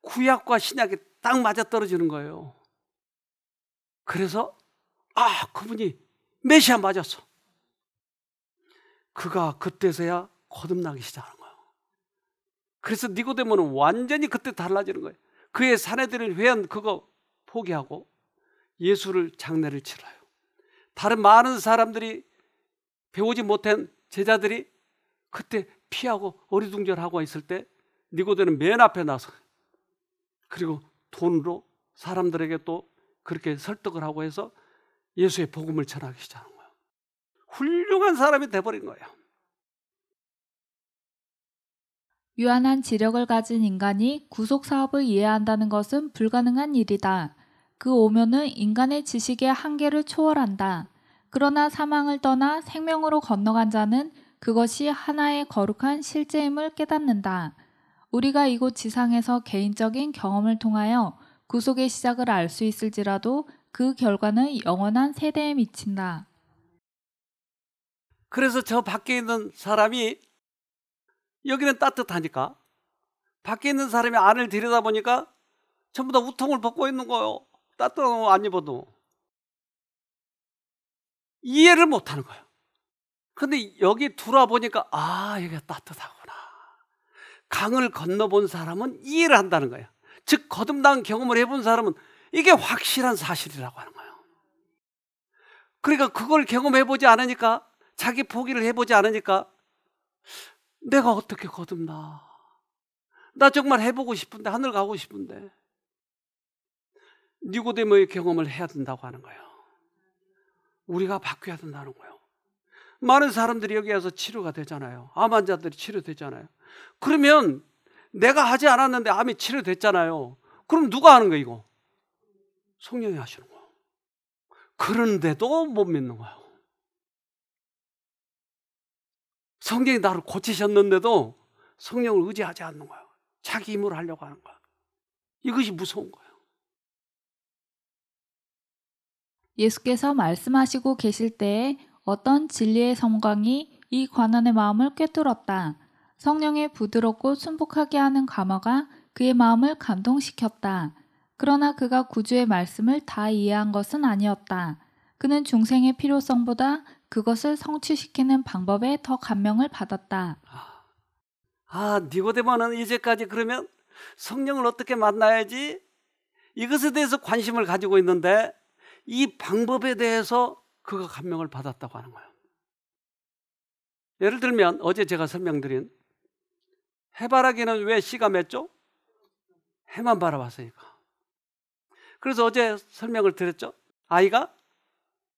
구약과 신약이 딱 맞아떨어지는 거예요. 그래서 그분이 메시아 맞았어. 그가 그때서야 거듭나기 시작하는 거예요. 그래서 니고데모는 완전히 그때 달라지는 거예요. 그의 사내들을 회한 그거 포기하고 예수를 장례를 치러요. 다른 많은 사람들이 배우지 못한 제자들이 그때 피하고 어리둥절하고 있을 때 니고데모는 맨 앞에 나서 그리고 돈으로 사람들에게 또 그렇게 설득을 하고 해서 예수의 복음을 전하기 시작하는 거예요. 훌륭한 사람이 돼버린 거예요. 유한한 지력을 가진 인간이 구속 사업을 이해한다는 것은 불가능한 일이다. 그 오묘는 인간의 지식의 한계를 초월한다. 그러나 사망을 떠나 생명으로 건너간 자는 그것이 하나의 거룩한 실제임을 깨닫는다. 우리가 이곳 지상에서 개인적인 경험을 통하여 구속의 시작을 알 수 있을지라도 그 결과는 영원한 세대에 미친다. 그래서 저 밖에 있는 사람이 여기는 따뜻하니까 밖에 있는 사람이 안을 들여다보니까 전부 다 우통을 벗고 있는 거예요. 따뜻한 거 안 입어도. 이해를 못하는 거예요. 근데 여기 들어와보니까 여기가 따뜻하구나. 강을 건너본 사람은 이해를 한다는 거예요. 즉 거듭난 경험을 해본 사람은 이게 확실한 사실이라고 하는 거예요. 그러니까 그걸 경험해보지 않으니까, 자기 포기를 해보지 않으니까 내가 어떻게 거듭나? 나 정말 해보고 싶은데, 하늘 가고 싶은데. 니고데모의 경험을 해야 된다고 하는 거예요. 우리가 바뀌어야 된다는 거예요. 많은 사람들이 여기 와서 치료가 되잖아요. 암 환자들이 치료되잖아요. 그러면 내가 하지 않았는데 암이 치료됐잖아요. 그럼 누가 하는 거예요, 이거? 성령이 하시는 거예요. 그런데도 못 믿는 거예요. 성령이 나를 고치셨는데도 성령을 의지하지 않는 거예요. 자기 힘으로 하려고 하는 거예요. 이것이 무서운 거예요. 예수께서 말씀하시고 계실 때에 어떤 진리의 섬광이 이 관원의 마음을 꿰뚫었다. 성령의 부드럽고 순복하게 하는 감화가 그의 마음을 감동시켰다. 그러나 그가 구주의 말씀을 다 이해한 것은 아니었다. 그는 중생의 필요성보다 그것을 성취시키는 방법에 더 감명을 받았다. 니고데모는 이제까지 그러면 성령을 어떻게 만나야지 이것에 대해서 관심을 가지고 있는데 이 방법에 대해서 그가 감명을 받았다고 하는 거예요. 예를 들면 어제 제가 설명드린 해바라기는 왜 씨가 맺죠? 해만 바라봤으니까. 그래서 어제 설명을 드렸죠. 아이가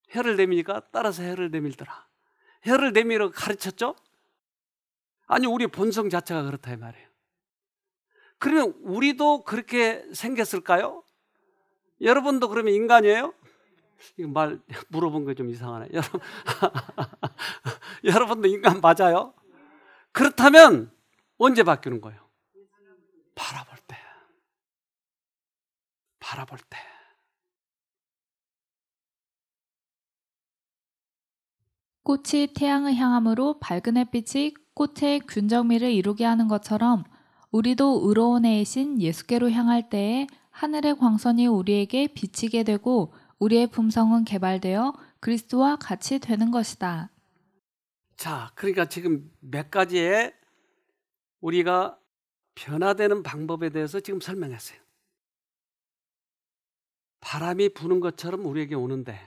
혀를 내미니까 따라서 혀를 내밀더라. 혀를 내밀어 가르쳤죠. 아니 우리 본성 자체가 그렇다 이 말이에요. 그러면 우리도 그렇게 생겼을까요? 여러분도 그러면 인간이에요? 이거 말 물어본 거 좀 이상하네. 여러분도 인간 맞아요? 그렇다면 언제 바뀌는 거예요? 바라볼 때. 바라볼 때. 꽃이 태양을 향함으로 밝은 햇빛이 꽃의 균정미를 이루게 하는 것처럼 우리도 의로운 해이신 예수께로 향할 때에 하늘의 광선이 우리에게 비치게 되고 우리의 품성은 개발되어 그리스도와 같이 되는 것이다. 자, 그러니까 지금 몇 가지의 우리가 변화되는 방법에 대해서 지금 설명했어요. 바람이 부는 것처럼 우리에게 오는데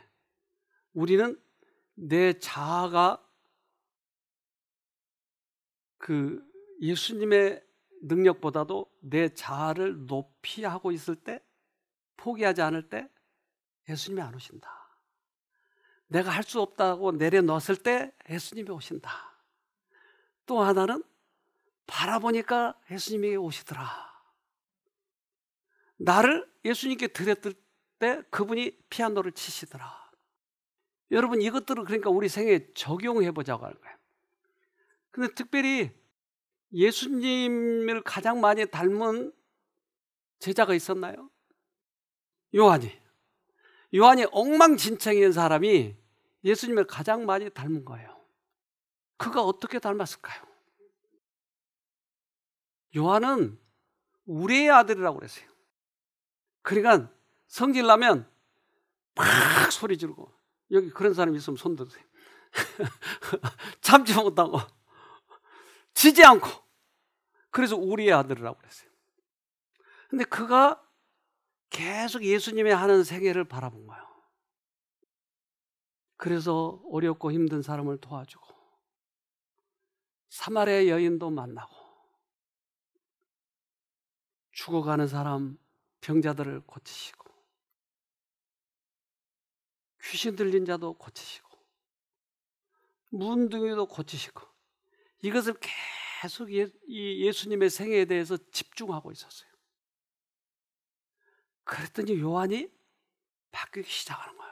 우리는 내 자아가 그 예수님의 능력보다도 내 자아를 높이 하고 있을 때, 포기하지 않을 때 예수님이 안 오신다. 내가 할 수 없다고 내려놓았을 때 예수님이 오신다. 또 하나는 바라보니까 예수님이 오시더라. 나를 예수님께 드렸을 때 그분이 피아노를 치시더라. 여러분 이것들을 그러니까 우리 생애에 적용해 보자고 하는 거예요. 근데 특별히 예수님을 가장 많이 닮은 제자가 있었나요? 요한이 엉망진창인 사람이 예수님을 가장 많이 닮은 거예요. 그가 어떻게 닮았을까요? 요한은 우리의 아들이라고 그랬어요. 그러니까 성질 나면 팍 소리 지르고, 여기 그런 사람 있으면 손 드세요. 참지 못하고 지지 않고, 그래서 우리의 아들이라고 그랬어요. 근데 그가 계속 예수님이 하는 생애를 바라본 거예요. 그래서 어렵고 힘든 사람을 도와주고 사마리아 여인도 만나고 죽어가는 사람, 병자들을 고치시고 귀신 들린 자도 고치시고 문둥이도 고치시고, 이것을 계속 예수님의 생애에 대해서 집중하고 있었어요. 그랬더니 요한이 바뀌기 시작하는 거예요.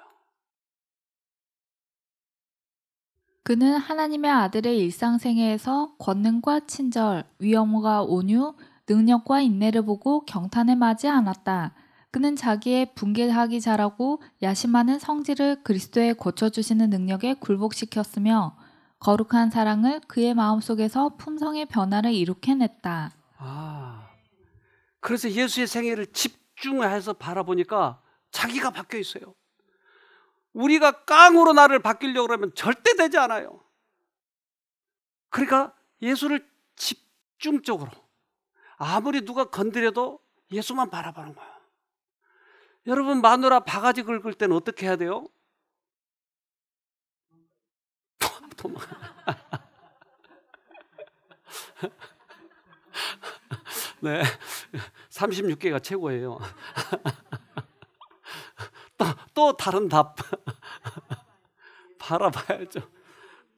그는 하나님의 아들의 일상생애에서 권능과 친절, 위엄과 온유, 능력과 인내를 보고 경탄에 마지 않았다. 그는 자기의 분개하기 잘하고 야심하는 성질을 그리스도의 고쳐주시는 능력에 굴복시켰으며 거룩한 사랑을 그의 마음속에서 품성의 변화를 이룩해냈다. 그래서 예수의 생애를 집중해서 바라보니까 자기가 바뀌어 있어요. 우리가 깡으로 나를 바뀌려고 그러면 절대 되지 않아요. 그러니까 예수를 집중적으로, 아무리 누가 건드려도 예수만 바라보는 거예요. 여러분 마누라 바가지 긁을 때는 어떻게 해야 돼요? 네, 36개가 최고예요. 또 다른 답. 바라봐야죠.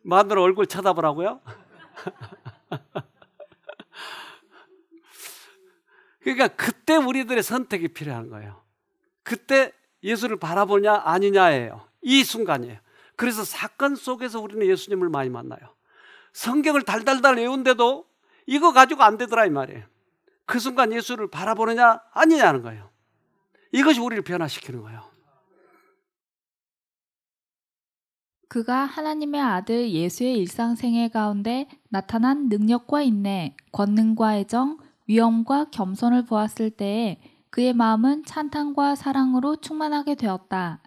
마누라 얼굴 쳐다보라고요? 그러니까 그때 우리들의 선택이 필요한 거예요. 그때 예수를 바라보냐 아니냐예요. 이 순간이에요. 그래서 사건 속에서 우리는 예수님을 많이 만나요. 성경을 달달달 외운데도 이거 가지고 안 되더라 이 말이에요. 그 순간 예수를 바라보느냐 아니냐는 거예요. 이것이 우리를 변화시키는 거예요. 그가 하나님의 아들 예수의 일상생애 가운데 나타난 능력과 인내, 권능과 애정, 위엄과 겸손을 보았을 때에 그의 마음은 찬탄과 사랑으로 충만하게 되었다.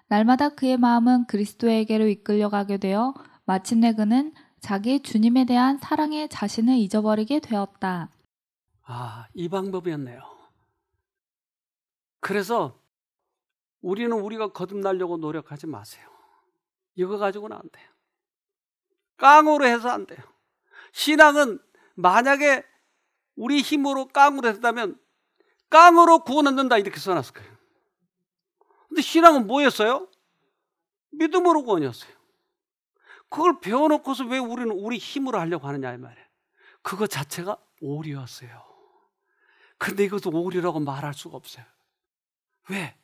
날마다 그의 마음은 그리스도에게로 이끌려가게 되어 마침내 그는 자기 주님에 대한 사랑의 자신을 잊어버리게 되었다. 이 방법이었네요. 그래서 우리는 우리가 거듭나려고 노력하지 마세요. 이거 가지고는 안 돼요. 깡으로 해서 안 돼요. 신앙은 만약에 우리 힘으로 깡으로 했다면 깡으로 구원 얻는다 이렇게 써놨을 거예요. 근데 신앙은 뭐였어요? 믿음으로 구원이었어요. 그걸 배워놓고서 왜 우리는 우리 힘으로 하려고 하느냐 이 말이에요. 그거 자체가 오류였어요. 근데 이것도 오류라고 말할 수가 없어요. 왜?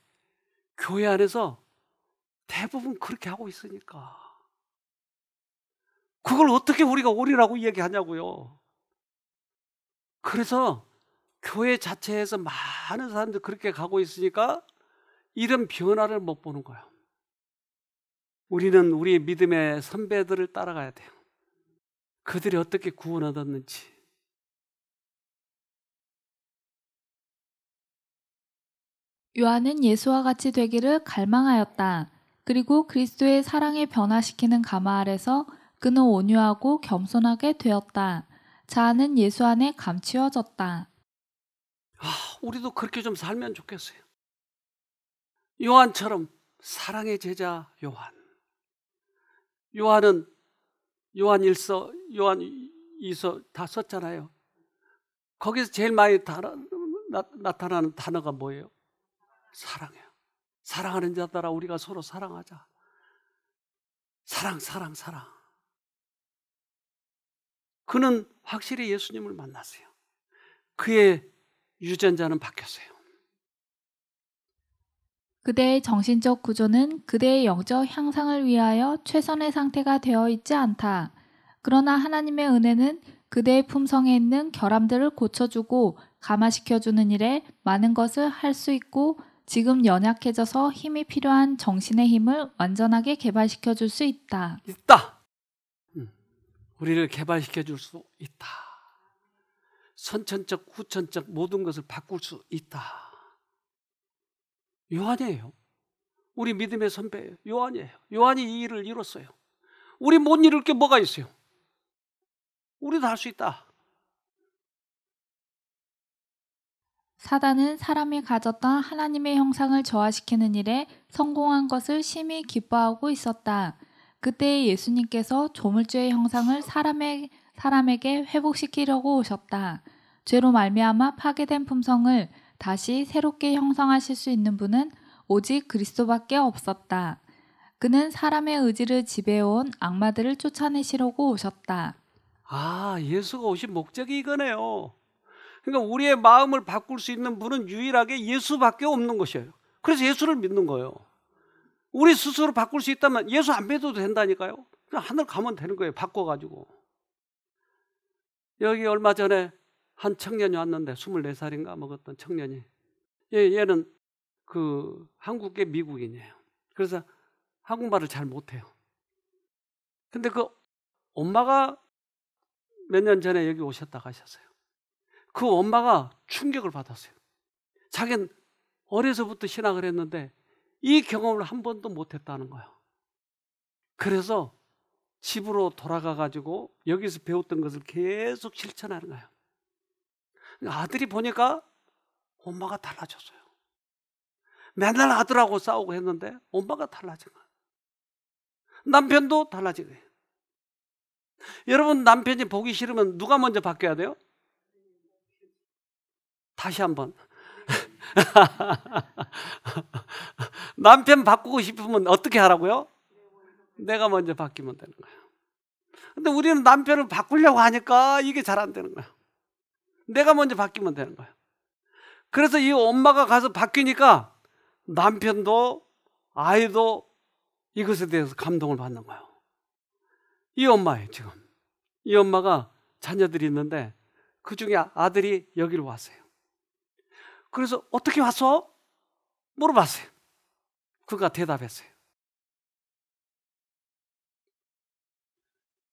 교회 안에서 대부분 그렇게 하고 있으니까. 그걸 어떻게 우리가 오류라고 얘기하냐고요. 그래서 교회 자체에서 많은 사람들이 그렇게 가고 있으니까 이런 변화를 못 보는 거예요. 우리는 우리 믿음의 선배들을 따라가야 돼요. 그들이 어떻게 구원 얻었는지. 요한은 예수와 같이 되기를 갈망하였다. 그리고 그리스도의 사랑을 변화시키는 가마 아래서 그는 온유하고 겸손하게 되었다. 자아는 예수 안에 감추어졌다. 우리도 그렇게 좀 살면 좋겠어요. 요한처럼 사랑의 제자 요한. 요한은 요한 1서, 요한 2서 다 썼잖아요. 거기서 제일 많이 나타나는 단어가 뭐예요? 사랑이에요. 사랑하는 자들아 우리가 서로 사랑하자. 사랑. 그는 확실히 예수님을 만났어요. 그의 유전자는 바뀌었어요. 그대의 정신적 구조는 그대의 영적 향상을 위하여 최선의 상태가 되어 있지 않다. 그러나 하나님의 은혜는 그대의 품성에 있는 결함들을 고쳐주고 감화시켜주는 일에 많은 것을 할 수 있고 지금 연약해져서 힘이 필요한 정신의 힘을 완전하게 개발시켜줄 수 있다. 우리를 개발시켜줄 수 있다. 선천적, 후천적 모든 것을 바꿀 수 있다. 요한이에요. 우리 믿음의 선배예요. 요한이에요. 요한이 이 일을 이뤘어요. 우리 못 이룰 게 뭐가 있어요? 우리도 할 수 있다. 사단은 사람이 가졌던 하나님의 형상을 저하시키는 일에 성공한 것을 심히 기뻐하고 있었다. 그때 예수님께서 조물주의 형상을 사람에게 회복시키려고 오셨다. 죄로 말미암아 파괴된 품성을 다시 새롭게 형성하실 수 있는 분은 오직 그리스도밖에 없었다. 그는 사람의 의지를 지배해온 악마들을 쫓아내시려고 오셨다. 예수가 오신 목적이 이거네요. 그러니까 우리의 마음을 바꿀 수 있는 분은 유일하게 예수밖에 없는 것이에요. 그래서 예수를 믿는 거예요. 우리 스스로 바꿀 수 있다면 예수 안 믿어도 된다니까요. 그냥 하늘 가면 되는 거예요. 바꿔가지고. 여기 얼마 전에 한 청년이 왔는데 24살인가 먹었던 청년이. 얘는 한국계 미국인이에요. 그래서 한국말을 잘 못해요. 근데 그 엄마가 몇 년 전에 여기 오셨다 가셨어요. 그 엄마가 충격을 받았어요. 자기는 어려서부터 신학을 했는데 이 경험을 한 번도 못했다는 거예요. 그래서 집으로 돌아가가지고 여기서 배웠던 것을 계속 실천하는 거예요. 아들이 보니까 엄마가 달라졌어요. 맨날 아들하고 싸우고 했는데 엄마가 달라진 거예요. 남편도 달라진 거예요. 여러분 남편이 보기 싫으면 누가 먼저 바뀌어야 돼요? 다시 한번. 남편 바꾸고 싶으면 어떻게 하라고요? 내가 먼저 바뀌면 되는 거예요. 근데 우리는 남편을 바꾸려고 하니까 이게 잘 안 되는 거예요. 내가 먼저 바뀌면 되는 거예요. 그래서 이 엄마가 가서 바뀌니까 남편도 아이도 이것에 대해서 감동을 받는 거예요. 이 엄마예요 지금. 이 엄마가 자녀들이 있는데 그중에 아들이 여기로 왔어요. 그래서 어떻게 왔어? 물어봤어요. 그가 대답했어요.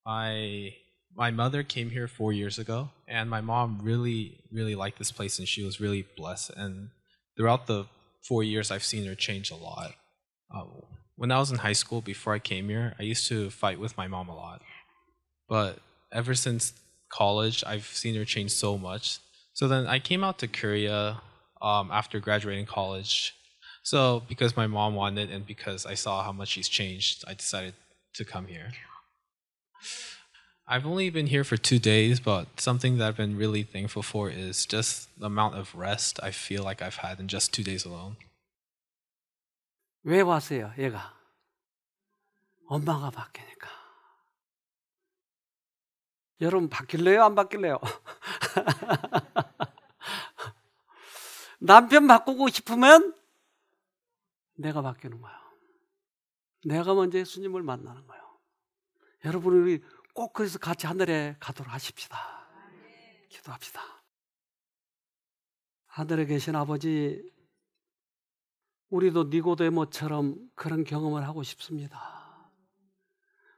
My mother came here 4 years ago, and my mom really liked this place, and she was really blessed. And throughout the 4 years, I've seen her change a lot. When I was in high school, before I came here, I used to fight with my mom a lot. but ever since college, I've seen her change so much. So then I came out to Korea after graduating college. So because my mom wanted and because I saw how much she's changed, I decided to come here. I've only been here for 2 days, but something that I've been really thankful for is just the amount of rest I feel like I've had in just 2 days alone. 왜 왔어요, 얘가? 엄마가 바뀌니까. 여러분 바뀔래요, 안 바뀔래요? 남편 바꾸고 싶으면 내가 바뀌는 거예요. 내가 먼저 예수님을 만나는 거예요. 여러분, 우리 꼭 그래서 같이 하늘에 가도록 하십시다. 기도합시다. 하늘에 계신 아버지, 우리도 니고데모처럼 그런 경험을 하고 싶습니다.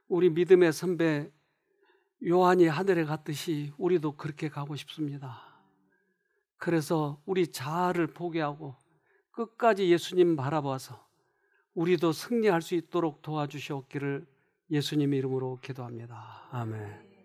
우리 믿음의 선배 요한이 하늘에 갔듯이 우리도 그렇게 가고 싶습니다. 그래서 우리 자아를 포기하고 끝까지 예수님 바라봐서 우리도 승리할 수 있도록 도와주시옵기를 예수님 이름으로 기도합니다. 아멘.